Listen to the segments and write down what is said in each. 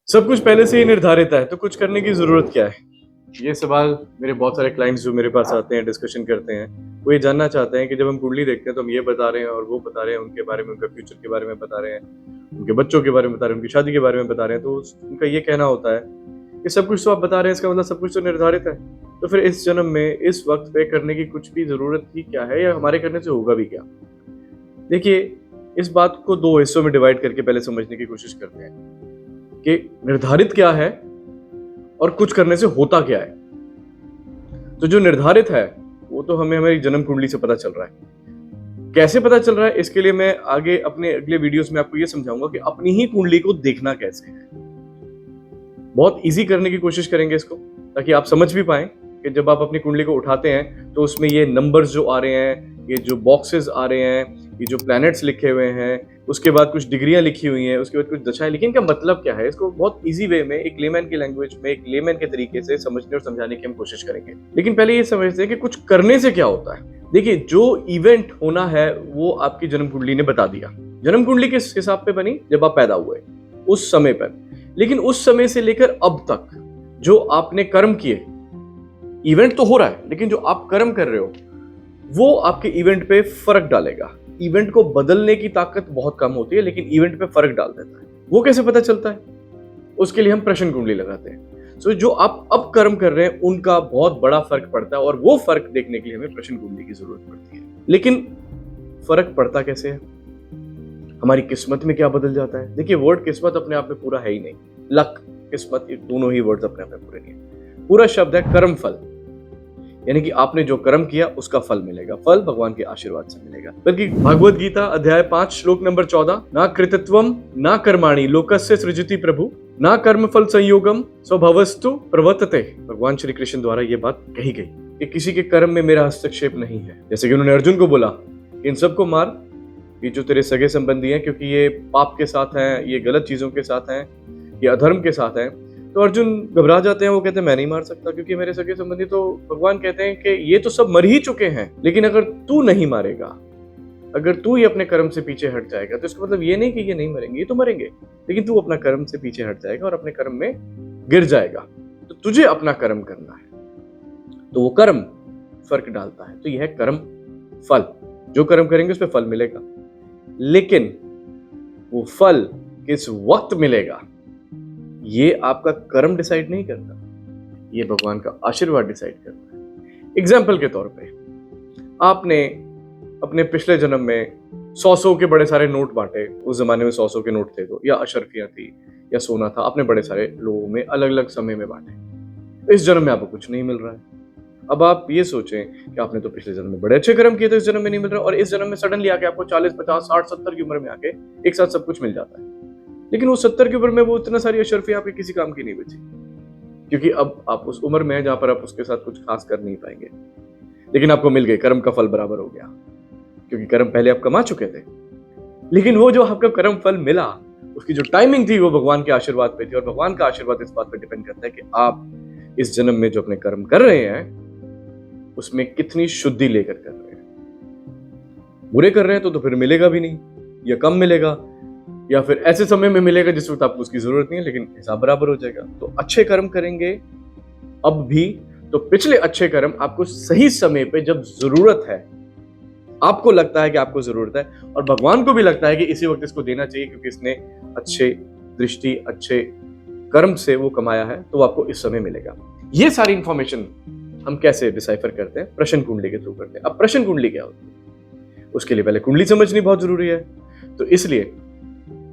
सब कुछ पहले से ही निर्धारित है तो कुछ करने की ज़रूरत क्या है? ये सवाल मेरे बहुत सारे क्लाइंट्स जो मेरे पास आते हैं, डिस्कशन करते हैं, वो ये जानना चाहते हैं कि जब हम कुंडली देखते हैं तो हम ये बता रहे हैं और वो बता रहे हैं, उनके बारे में, उनके फ्यूचर के बारे में बता रहे हैं, उनके बच्चों के बारे में बता रहे हैं, उनकी शादी के बारे में बता रहे हैं, तो उनका ये कहना होता है कि सब कुछ तो आप बता रहे हैं, इसका मतलब सब कुछ तो निर्धारित है। तो फिर इस जन्म में, इस वक़्त पे करने की कुछ भी ज़रूरत ही क्या है, या हमारे करने से होगा भी क्या? देखिए, इस बात को 2 हिस्सों में डिवाइड करके पहले समझने की कोशिश करते हैं कि निर्धारित क्या है और कुछ करने से होता क्या है। तो जो निर्धारित है, वो तो हमें हमारी जन्म कुंडली से पता चल रहा है। कैसे पता चल रहा है, इसके लिए मैं आगे अपने अगले वीडियोस में आपको ये समझाऊंगा कि अपनी ही कुंडली को देखना कैसे है। बहुत इजी करने की कोशिश करेंगे इसको, ताकि आप समझ भी पाएं कि जब आप अपनी कुंडली को उठाते हैं तो उसमें ये नंबर्स जो आ रहे हैं, ये जो बॉक्सेस आ रहे हैं, ये जो प्लैनेट्स लिखे हुए हैं, उसके बाद कुछ डिग्रियां लिखी हुई हैं, उसके बाद कुछ दशाएं लिखी हैं, इनका मतलब क्या है, इसको बहुत इजी वे में, एक लेमैन की लैंग्वेज में, एक लेमैन के तरीके से समझने और समझाने की हम कोशिश करेंगे। लेकिन पहले ये समझते हैं कि कुछ करने से क्या होता है। देखिए, जो इवेंट होना है वो आपकी जन्म कुंडली ने बता दिया। जन्म कुंडली किस हिसाब पे बनी? जब आप पैदा हुए उस समय पर। लेकिन उस समय से लेकर अब तक जो आपने कर्म किए, इवेंट तो हो रहा है, लेकिन जो आप कर्म कर रहे हो वो आपके इवेंट पे फर्क डालेगा। इवेंट को बदलने की ताकत बहुत कम होती है, लेकिन इवेंट पे फर्क डाल देता है। वो कैसे पता चलता है? उसके लिए हम प्रश्न कुंडली लगाते हैं। सो जो आप अब कर्म कर रहे हैं उनका बहुत बड़ा फर्क पड़ता है, और वो फर्क देखने के लिए हमें प्रश्न कुंडली की जरूरत पड़ती है। लेकिन फर्क पड़ता कैसे है? हमारी किस्मत में क्या बदल जाता है? देखिए, वर्ड किस्मत अपने आप में पूरा है ही नहीं। लक, किस्मत, ये दोनों ही वर्ड्स अपने आप में पूरे नहीं है। पूरा शब्द है कर्म फल, यानी कि आपने जो कर्म किया उसका फल मिलेगा। फल भगवान के आशीर्वाद से मिलेगा। बल्कि भगवद गीता अध्याय 5 श्लोक नंबर 14, ना कृतत्वम ना कर्माणि लोकस्य सृजति प्रभु ना कर्म फल संयोगम स्वभवस्तु प्रवर्तते। भगवान श्री कृष्ण द्वारा ये बात कही गई कि किसी के कर्म में मेरा हस्तक्षेप नहीं है। जैसे कि उन्होंने अर्जुन को बोला, इन सबको मार, ये जो तेरे सगे संबंधी हैं, क्योंकि ये पाप के साथ हैं, ये गलत चीजों के साथ हैं, ये अधर्म के साथ हैं। तो अर्जुन घबरा जाते हैं, वो कहते हैं मैं नहीं मार सकता, क्योंकि मेरे सगे संबंधी। तो भगवान कहते हैं कि ये तो सब मर ही चुके हैं, लेकिन अगर तू नहीं मारेगा, अगर तू ही अपने कर्म से पीछे हट जाएगा, तो इसका मतलब ये नहीं कि ये नहीं मरेंगे, ये तो मरेंगे, लेकिन तू अपना कर्म से पीछे हट जाएगा और अपने कर्म में गिर जाएगा। तो तुझे अपना कर्म करना है। तो वो कर्म फर्क डालता है। तो यह है कर्म फल। जो कर्म करेंगे उस पर फल मिलेगा, लेकिन वो फल किस वक्त मिलेगा ये आपका कर्म डिसाइड नहीं करता, ये भगवान का आशीर्वाद डिसाइड करता है। एग्जाम्पल के तौर पे, आपने अपने पिछले जन्म में 100 के बड़े सारे नोट बांटे। उस जमाने में 100 के नोट थे, तो या अशर्फियां थी या सोना था, आपने बड़े सारे लोगों में अलग अलग समय में बांटे। इस जन्म में आपको कुछ नहीं मिल रहा है। अब आप ये सोचें कि आपने तो पिछले जन्म में बड़े अच्छे कर्म किए, तो इस जन्म में नहीं मिल रहा, और इस जन्म में सडनली आके आपको 40, 50, 60, 70 की उम्र में आके एक साथ सब कुछ मिल जाता है। लेकिन वो 70 की उम्र में वो इतना सारी अशर्फियां आपके किसी काम की नहीं बची, क्योंकि अब आप उस उम्र में हैं जहां पर आप उसके साथ कुछ खास कर नहीं पाएंगे। लेकिन आपको मिल गई, कर्म का फल बराबर हो गया, क्योंकि कर्म पहले आप कमा चुके थे। लेकिन वो जो आपका कर्म फल मिला, उसकी जो टाइमिंग थी वो भगवान के आशीर्वाद पे थी। और भगवान का आशीर्वाद इस बात पे डिपेंड करता है कि आप इस जन्म में जो अपने कर्म कर रहे हैं उसमें कितनी शुद्धि लेकर कर रहे हैं। बुरे कर रहे हैं तो फिर मिलेगा भी नहीं, या कम मिलेगा, या फिर ऐसे समय में मिलेगा जिस वक्त आपको उसकी जरूरत नहीं है, लेकिन हिसाब बराबर हो जाएगा। तो अच्छे कर्म करेंगे अब भी, तो पिछले अच्छे कर्म आपको सही समय पे, जब जरूरत है, आपको लगता है कि आपको जरूरत है, और भगवान को भी लगता है कि इसी वक्त इसको देना चाहिए क्योंकि इसने अच्छे दृष्टि, अच्छे कर्म से वो कमाया है, तो आपको इस समय मिलेगा। ये सारी इंफॉर्मेशन हम कैसे डिसाइफर करते हैं? प्रश्न कुंडली के थ्रू करते हैं। अब प्रश्न कुंडली क्या होती है, उसके लिए पहले कुंडली समझनी बहुत जरूरी है। तो इसलिए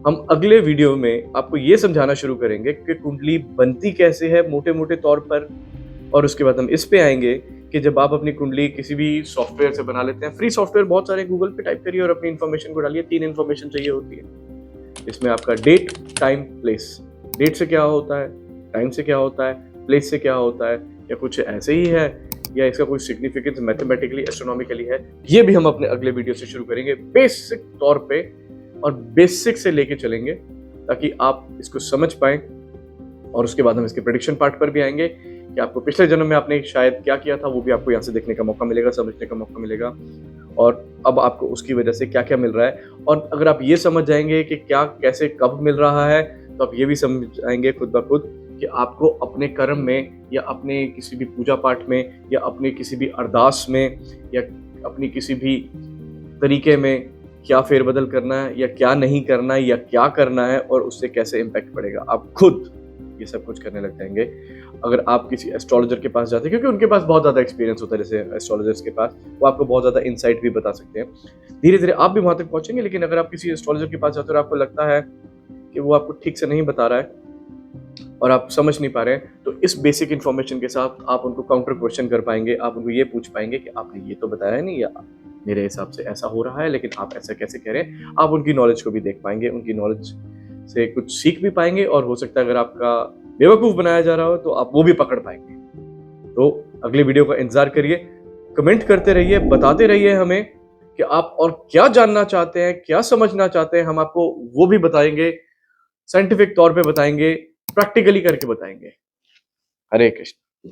हम अगले वीडियो में आपको ये समझाना शुरू करेंगे कि कुंडली बनती कैसे है मोटे मोटे तौर पर, और उसके बाद हम इस पे आएंगे कि जब आप अपनी कुंडली किसी भी सॉफ्टवेयर से बना लेते हैं, फ्री सॉफ्टवेयर बहुत सारे, गूगल पे टाइप करिए और अपनी इन्फॉर्मेशन को डालिए। 3 इन्फॉर्मेशन चाहिए होती है इसमें, आपका डेट, टाइम, प्लेस। डेट से क्या होता है, टाइम से क्या होता है, प्लेस से क्या होता है, या कुछ ऐसे ही है, या इसका कोई सिग्निफिकेंस मैथमेटिकली, एस्ट्रोनॉमिकली है, ये भी हम अपने अगले वीडियो से शुरू करेंगे बेसिक तौर पे, और बेसिक से लेके चलेंगे ताकि आप इसको समझ पाएं। और उसके बाद हम इसके प्रेडिक्शन पार्ट पर भी आएंगे कि आपको पिछले जन्म में आपने शायद क्या किया था, वो भी आपको यहाँ से देखने का मौका मिलेगा, समझने का मौका मिलेगा, और अब आपको उसकी वजह से क्या क्या मिल रहा है। और अगर आप ये समझ जाएंगे कि क्या, कैसे, कब मिल रहा है, तो आप ये भी समझाएंगे खुद ब खुद कि आपको अपने कर्म में या अपने किसी भी पूजा पाठ में या अपने किसी भी अरदास में या अपनी किसी भी तरीके में क्या फेरबदल करना है या क्या नहीं करना है या क्या करना है और उससे कैसे इम्पैक्ट पड़ेगा। आप खुद ये सब कुछ करने लग जाएंगे अगर आप किसी एस्ट्रोलॉजर के पास जाते हैं, क्योंकि उनके पास बहुत ज़्यादा एक्सपीरियंस होता है। जैसे एस्ट्रोलॉजर्स के पास वो आपको बहुत ज़्यादा इंसाइट भी बता सकते हैं। धीरे धीरे आप भी वहाँ तक पहुँचेंगे। लेकिन अगर आप किसी एस्ट्रोलॉजर के पास जाते हो और आपको लगता है कि वो आपको ठीक से नहीं बता रहा है और आप समझ नहीं पा रहे हैं, तो इस बेसिक इन्फॉर्मेशन के साथ आप उनको काउंटर क्वेश्चन कर पाएंगे। आप उनको ये पूछ पाएंगे कि आपने ये तो बताया नहीं, या मेरे हिसाब से ऐसा हो रहा है लेकिन आप ऐसा कैसे कह रहे हैं। आप उनकी नॉलेज को भी देख पाएंगे, उनकी नॉलेज से कुछ सीख भी पाएंगे और हो सकता है अगर आपका बेवकूफ़ बनाया जा रहा हो तो आप वो भी पकड़ पाएंगे। तो अगले वीडियो का इंतजार करिए, कमेंट करते रहिए, बताते रहिए हमें कि आप और क्या जानना चाहते हैं, क्या समझना चाहते हैं। हम आपको वो भी बताएंगे, साइंटिफिक तौर पे बताएंगे, प्रैक्टिकली करके बताएंगे। हरे कृष्ण।